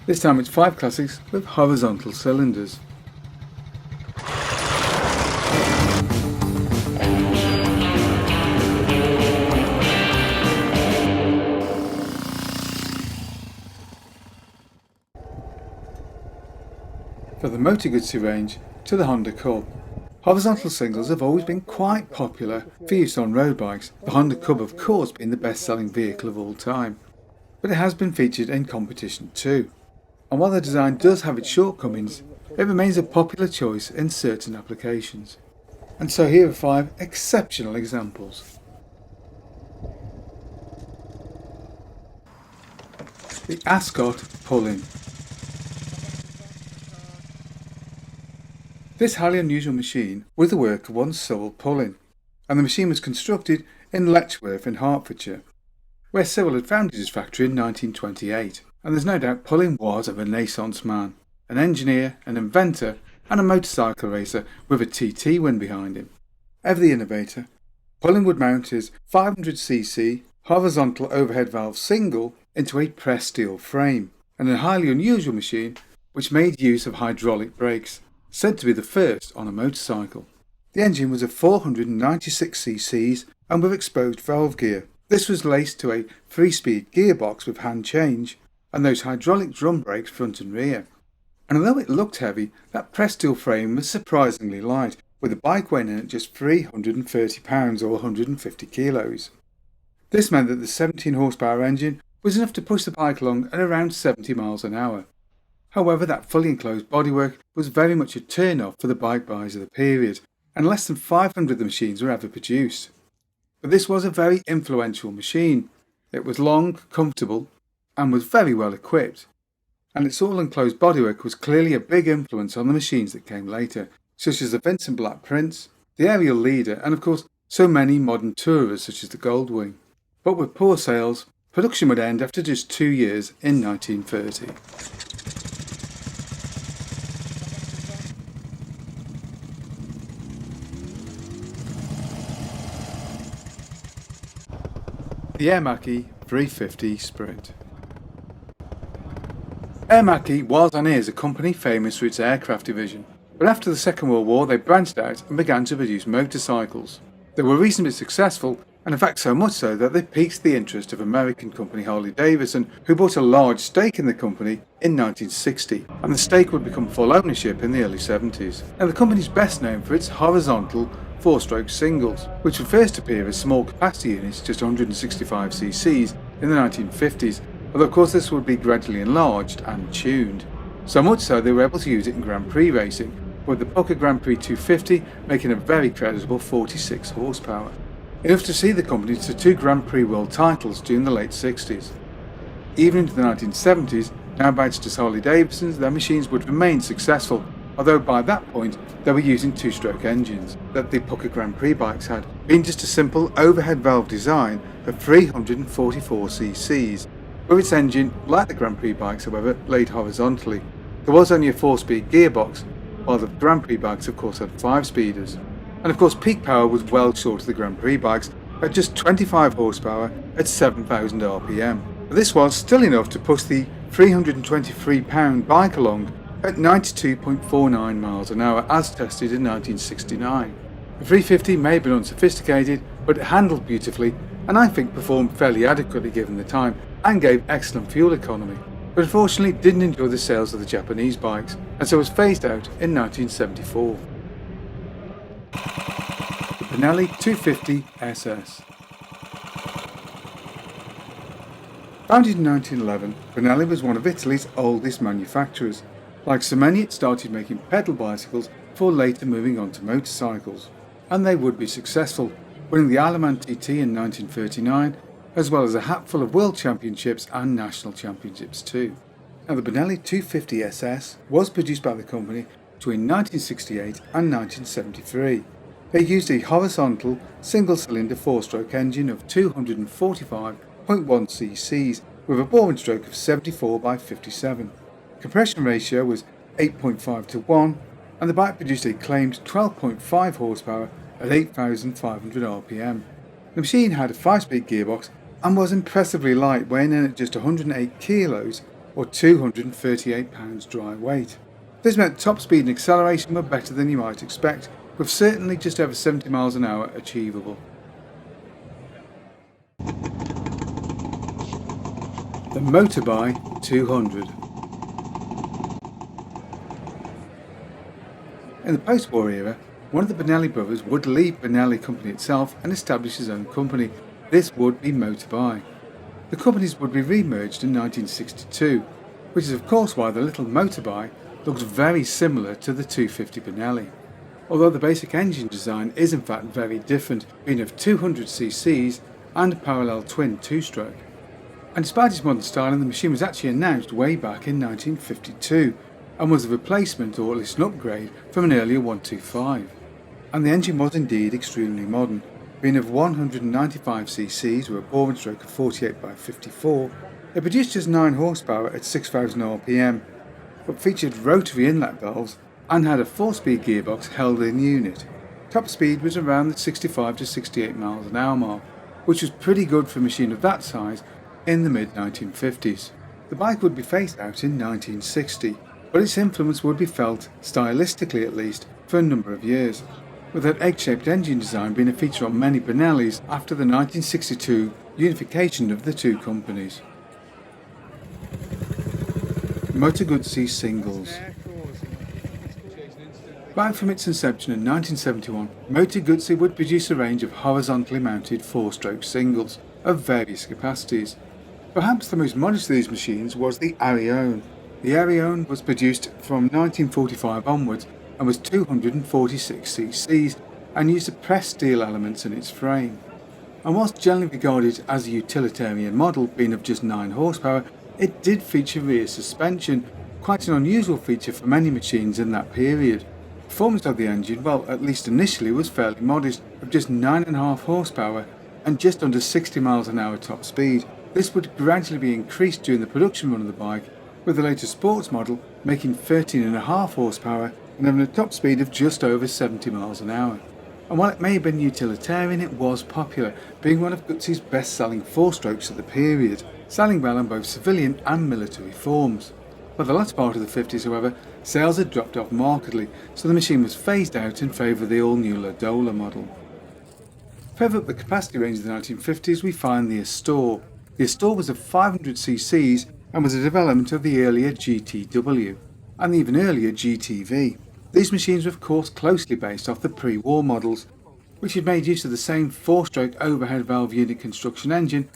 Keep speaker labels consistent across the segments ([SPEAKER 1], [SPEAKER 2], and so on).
[SPEAKER 1] This time it's 5 classics with horizontal cylinders. From the Moto Guzzi range to the Honda Cub, horizontal singles have always been quite popular for use on road bikes, the Honda Cub of course being the best-selling vehicle of all time. But it has been featured in competition too, and while the design does have its shortcomings, it remains a popular choice in certain applications. And so here are 5 exceptional examples. The Ascot Pulling. This highly unusual machine was the work of one Cyril Pulling, and the machine was constructed in Letchworth in Hertfordshire, where Cyril had founded his factory in 1928, and there's no doubt Pulling was a Renaissance man, an engineer, an inventor, and a motorcycle racer with a TT win behind him. Ever the innovator, Pulling would mount his 500cc horizontal overhead valve single into a pressed steel frame, and a highly unusual machine which made use of hydraulic brakes, said to be the first on a motorcycle. The engine was of 496cc and with exposed valve gear. This was laced to a 3-speed gearbox with hand change and those hydraulic drum brakes front and rear. And although it looked heavy, that pressed steel frame was surprisingly light, with the bike weighing in at just 330 pounds or 150 kilos. This meant that the 17 horsepower engine was enough to push the bike along at around 70 miles an hour. However, that fully enclosed bodywork was very much a turn-off for the bike buyers of the period, and less than 500 of the machines were ever produced. But this was a very influential machine. It was long, comfortable, and was very well equipped. And its all-enclosed bodywork was clearly a big influence on the machines that came later, such as the Vincent Black Prince, the Ariel Leader, and of course so many modern tourers such as the Goldwing. But with poor sales, production would end after just 2 years in 1930. The Airmi 350 Sprint. Airmi was and is a company famous for its aircraft division, but after the Second World War they branched out and began to produce motorcycles. They were reasonably successful, and in fact so much so that they piqued the interest of American company Harley-Davidson, who bought a large stake in the company in 1960, and the stake would become full ownership in the early 70s. Now the company is best known for its horizontal 4-stroke singles, which would first appear as small capacity units, just 165cc, in the 1950s, although of course this would be gradually enlarged and tuned. So much so they were able to use it in Grand Prix racing, with the Pucker Grand Prix 250 making a very creditable 46 horsepower. Enough to see the company to 2 Grand Prix world titles during the late 60s. Even into the 1970s, now badged as Harley-Davidsons, their machines would remain successful, although by that point they were using 2-stroke engines that the Pucker Grand Prix bikes had, being just a simple overhead valve design of 344cc, with its engine, like the Grand Prix bikes however, laid horizontally. There was only a 4-speed gearbox, while the Grand Prix bikes of course had 5-speeders. And of course peak power was well short of the Grand Prix bikes at just 25 horsepower at 7,000 RPM. But this was still enough to push the 323-pound bike along at 92.49 miles an hour as tested in 1969. The 350 may have been unsophisticated, but it handled beautifully and I think performed fairly adequately given the time and gave excellent fuel economy, but unfortunately didn't enjoy the sales of the Japanese bikes and so was phased out in 1974. The Pelli 250 SS. Founded in 1911, Pelli was one of Italy's oldest manufacturers. Like so many, it started making pedal bicycles before later moving on to motorcycles, and they would be successful, winning the Isle of Man TT in 1939, as well as a hatful of world championships and national championships too. Now the Pelli 250 SS was produced by the company between 1968 and 1973. They used a horizontal single-cylinder 4-stroke engine of 245.1cc with a boring stroke of 74 by 57. Compression ratio was 8.5 to 1, and the bike produced a claimed 12.5 horsepower at 8,500 RPM. The machine had a 5-speed gearbox and was impressively light, weighing in at just 108 kilos or 238 pounds dry weight. This meant top speed and acceleration were better than you might expect, with certainly just over 70 miles an hour achievable. The Moto Y200. In the post-war era, one of the Benelli brothers would leave Benelli Company itself and establish his own company. This would be Moto Y. The companies would be re-merged in 1962, which is of course why the little Moto Y looks very similar to the 250 Benelli, although the basic engine design is in fact very different, being of 200cc and a parallel twin two-stroke. And despite its modern styling, the machine was actually announced way back in 1952 and was a replacement or at least an upgrade from an earlier 125. And the engine was indeed extremely modern, being of 195cc with a boring stroke of 48 by 54. It produced just 9 horsepower at 6000 rpm, but featured rotary inlet valves and had a 4-speed gearbox held in unit. Top speed was around the 65 to 68 miles an hour mark, which was pretty good for a machine of that size in the mid-1950s. The bike would be phased out in 1960, but its influence would be felt, stylistically at least, for a number of years, with that egg-shaped engine design being a feature on many Benellis after the 1962 unification of the two companies. Moto Guzzi singles. Right from its inception in 1971, Moto Guzzi would produce a range of horizontally mounted 4-stroke singles of various capacities. Perhaps the most modest of these machines was the Arion. The Arion was produced from 1945 onwards and was 246cc and used pressed steel elements in its frame. And whilst generally regarded as a utilitarian model, being of just 9 horsepower, it did feature rear suspension, quite an unusual feature for many machines in that period. Performance of the engine, well, at least initially, was fairly modest, of just 9.5 horsepower and just under 60 miles an hour top speed. This would gradually be increased during the production run of the bike, with the later sports model making 13.5 horsepower and having a top speed of just over 70 miles an hour. And while it may have been utilitarian, it was popular, being one of Guzzi's best-selling 4-strokes of the period, selling well on both civilian and military forms. By the latter part of the 50s, however, sales had dropped off markedly, so the machine was phased out in favour of the all-new Ladola model. Further up the capacity range of the 1950s, we find the Astor. The Astor was of 500cc and was a development of the earlier GTW and the even earlier GTV. These machines were of course closely based off the pre-war models, which had made use of the same 4-stroke overhead valve unit construction engine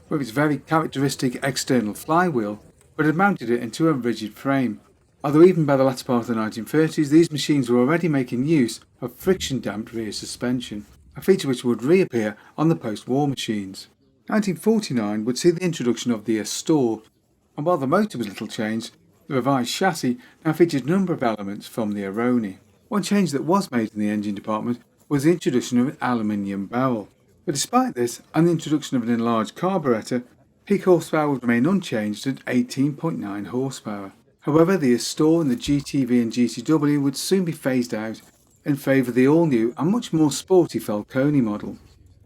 [SPEAKER 1] with its very characteristic external flywheel, but had mounted it into a rigid frame. Although even by the latter part of the 1930s, these machines were already making use of friction-damped rear suspension, a feature which would reappear on the post-war machines. 1949 would see the introduction of the Astor, and while the motor was little changed, the revised chassis now featured a number of elements from the Airmi. One change that was made in the engine department was the introduction of an aluminium barrel. But despite this and the introduction of an enlarged carburettor, peak horsepower would remain unchanged at 18.9 horsepower. However, the Astor and the GTV and GTW would soon be phased out in favour of the all-new and much more sporty Falcone model.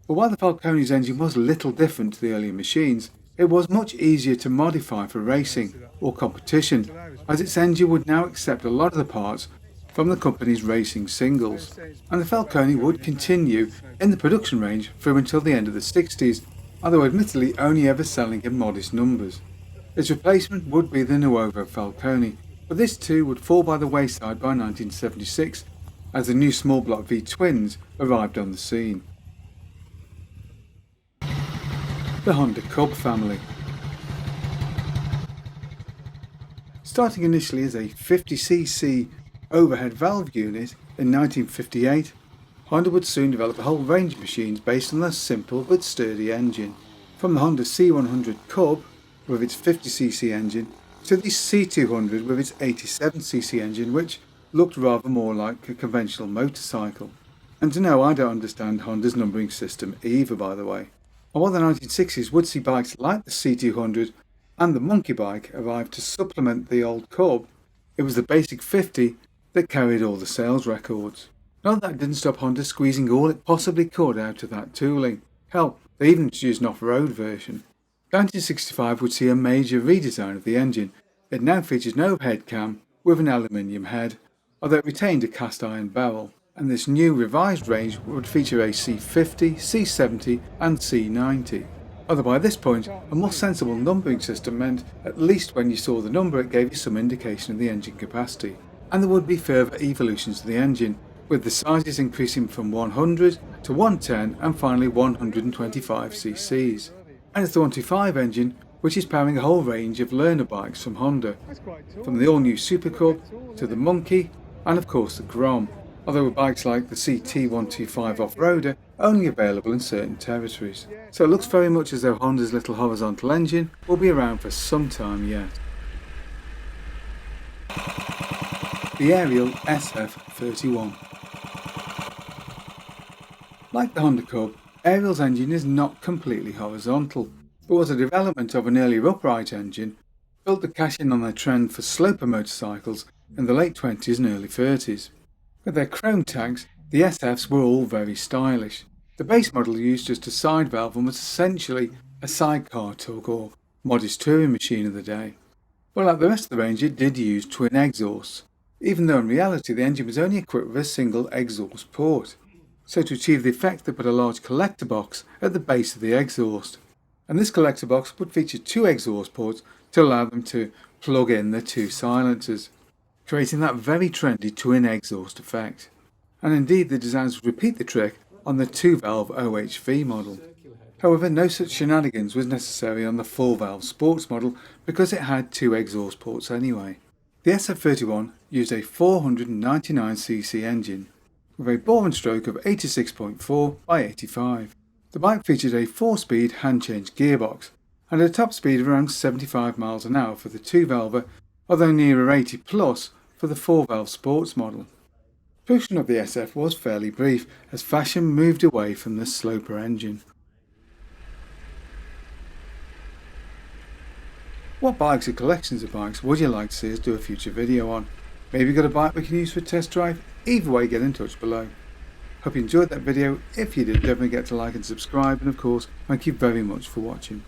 [SPEAKER 1] But while the Falcone's engine was little different to the earlier machines, it was much easier to modify for racing or competition, as its engine would now accept a lot of the parts from the company's racing singles, and the Falcone would continue in the production range through until the end of the 60s, although admittedly only ever selling in modest numbers. Its replacement would be the Nuovo Falcone, but this too would fall by the wayside by 1976 as the new small block V twins arrived on the scene. The Honda Cub family. Starting initially as a 50cc overhead valve unit in 1958, Honda would soon develop a whole range of machines based on their simple but sturdy engine. From the Honda C100 Cub with its 50cc engine to the C200 with its 87cc engine, which looked rather more like a conventional motorcycle. And no, I don't understand Honda's numbering system either, by the way. And while the 1960s would see bikes like the C200 and the Monkey Bike arrive to supplement the old Cub, it was the basic 50 that carried all the sales records. Not that didn't stop Honda squeezing all it possibly could out of that tooling. Hell, they even introduced an off-road version. 1965 would see a major redesign of the engine, It now features no head cam with an aluminium head, although it retained a cast iron barrel, and this new revised range would feature a C50, C70 and C90. Although by this point, a more sensible numbering system meant at least when you saw the number it gave you some indication of the engine capacity. And there would be further evolutions to the engine, with the sizes increasing from 100 to 110 and finally 125 cc's. And it's the 125 engine which is powering a whole range of learner bikes from Honda, from the all-new Super Cub to the Monkey and of course the Grom, although with bikes like the CT125 Off-Roader only available in certain territories. So it looks very much as though Honda's little horizontal engine will be around for some time yet. The Ariel SF31. Like the Honda Cub, Ariel's engine is not completely horizontal, but was a development of an earlier upright engine built to cash in on their trend for sloper motorcycles in the late 20s and early 30s. With their chrome tags, the SFs were all very stylish. The base model used just a side valve and was essentially a sidecar tug or modest touring machine of the day. But like the rest of the range, it did use twin exhausts, even though in reality the engine was only equipped with a single exhaust port. So to achieve the effect, they put a large collector box at the base of the exhaust, and this collector box would feature two exhaust ports to allow them to plug in their two silencers, creating that very trendy twin exhaust effect. And indeed the designs would repeat the trick on the 2-valve OHV model. However, no such shenanigans was necessary on the 4-valve sports model because it had two exhaust ports anyway. The SF31 used a 499cc engine with a bore and stroke of 86.4 by 85. The bike featured a 4-speed hand-change gearbox and a top speed of around 75 miles an hour for the 2-valver, although nearer 80 plus for the 4-valve sports model. Production of the SF was fairly brief as fashion moved away from the sloper engine. What bikes or collections of bikes would you like to see us do a future video on? Maybe you've got a bike we can use for a test drive? Either way, get in touch below. Hope you enjoyed that video. If you did, don't forget to like and subscribe, and of course, thank you very much for watching.